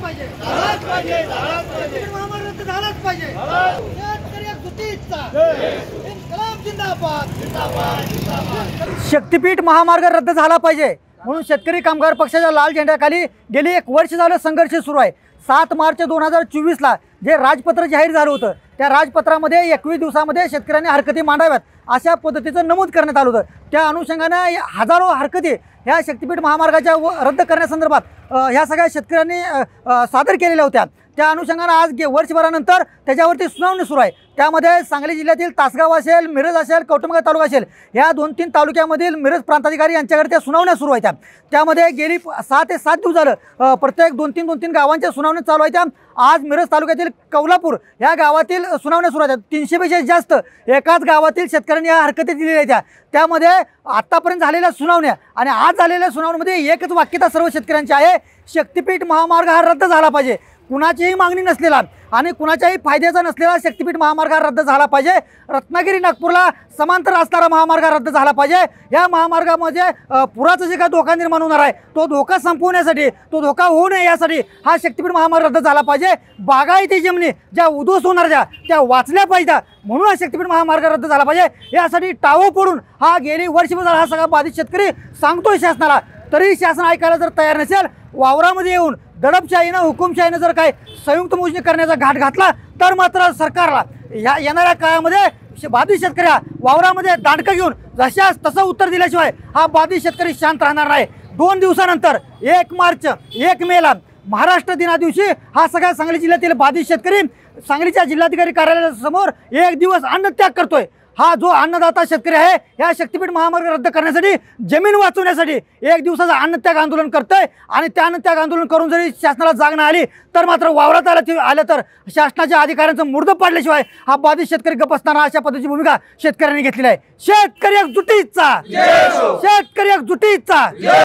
पाहिजे महामार्ग रद्द झालाच पाहिजे। शेतकरी एकजुटीचा इन्कलाब जिंदाबाद। शक्तीपीठ महामार्ग रद्द झाला पाहिजे म्हणून शेतकरी कामगार पक्षाच्या लाल झेंड्याखाली गेली 1 वर्ष झालं संघर्ष सुरू आहे। 7 मार्च 2024ला जे राजपत्र जाहीर झालं होतं त्या राजपत्रामध्ये 21 दिवसामध्ये शेतकऱ्यांनी हरकती मांडाव्यात अशा पद्धतीचं नमूद करण्यात आलं होतं। त्या अनुषंगाने हजारो हरकती ह्या शक्तीपीठ महामार्गाच्या रद्द करण्यासंदर्भात ह्या सगळ्या शेतकऱ्यांनी सादर केलेल्या होत्या। त्या अनुषंगाने आज वर्षभरानंतर त्याच्यावरती सुनावणी सुरू आहे। त्यामध्ये सांगली जिल्ह्यातील तासगाव असेल, मिरज असेल, कौटुंबिक तालुका असेल या 2-3 तालुक्यामधील मिरज प्रांताधिकारी यांच्याकडे त्या सुनावण्या सुरू आहेत। त्यामध्ये गेली 6 ते 7 दिवस झालं प्रत्येक 2-3 गावांच्या सुनावणी चालू आहेत। आज मिरज तालुक्यातील कौलापूर या गावातील सुनावण्या सुरू आहेत। 300 पेक्षा जास्त एकाच गावातील शेतकऱ्यांनी या हरकती दिलेल्या आहेत। त्यामध्ये आतापर्यंत झालेल्या सुनावण्या आणि आज झालेल्या सुनावणीमध्ये एकच वाक्यता सर्व शेतकऱ्यांची आहे, शक्तीपीठ महामार्ग हा रद्द झाला पाहिजे। कुणाचीही मागणी नसलेला आणि कुणाच्याही फायद्याचा नसलेला शक्तीपीठ महामार्ग रद्द झाला पाहिजे। रत्नागिरी नागपूरला समांतर असणारा महामार्ग रद्द झाला पाहिजे। या महामार्गामध्ये पुराचा जे काही धोका निर्माण होणार आहे तो धोका संपवण्यासाठी, तो धोका होऊ नये यासाठी हा शक्तीपीठ महामार्ग रद्द झाला पाहिजे। बागायती जमिनी ज्या उद्ध्वस्त होणाऱ्या त्या वाचल्या पाहिजे म्हणून हा शक्तीपीठ महामार्ग रद्द झाला पाहिजे। यासाठी टावो पडून हा गेली वर्षभर हा सगळा बाधित शेतकरी सांगतोय शासनाला, तरी शासन ऐकायला जर तयार नसेल, वावरामध्ये येऊन दडपशाहीनं हुकुमशाहीनं जर काय संयुक्त मोजणी करण्याचा घाट घातला तर मात्र सरकारला या येणाऱ्या काळामध्ये बाधित शेतकऱ्या वावरामध्ये दांडकं घेऊन जशाच तसं उत्तर दिल्याशिवाय हा बाधित शेतकरी शांत राहणार नाही। 2 दिवसानंतर 1 मार्च 1 मेला महाराष्ट्र दिना दिवशी हा सगळा सांगली जिल्ह्यातील बाधित शेतकरी सांगलीच्या जिल्हाधिकारी कार्यालयासमोर 1 दिवस अन्नत्याग करतोय। हा जो अन्नदाता शेतकरी आहे या शक्तीपीठ महामार्ग रद्द करण्यासाठी, जमीन वाचवण्यासाठी 1 दिवसाचा अन्नत्याग आंदोलन करतोय आणि त्या अन्नत्याग आंदोलन करून जरी शासनाला जाग नाही आली तर मात्र वावरात आलं तर शासनाच्या अधिकाऱ्यांचं मुर्द पाडल्याशिवाय हा बाधित शेतकरी गप्प असताना अशा पद्धतीची भूमिका शेतकऱ्यांनी घेतलेली आहे। शेतकरी एकजुटीचा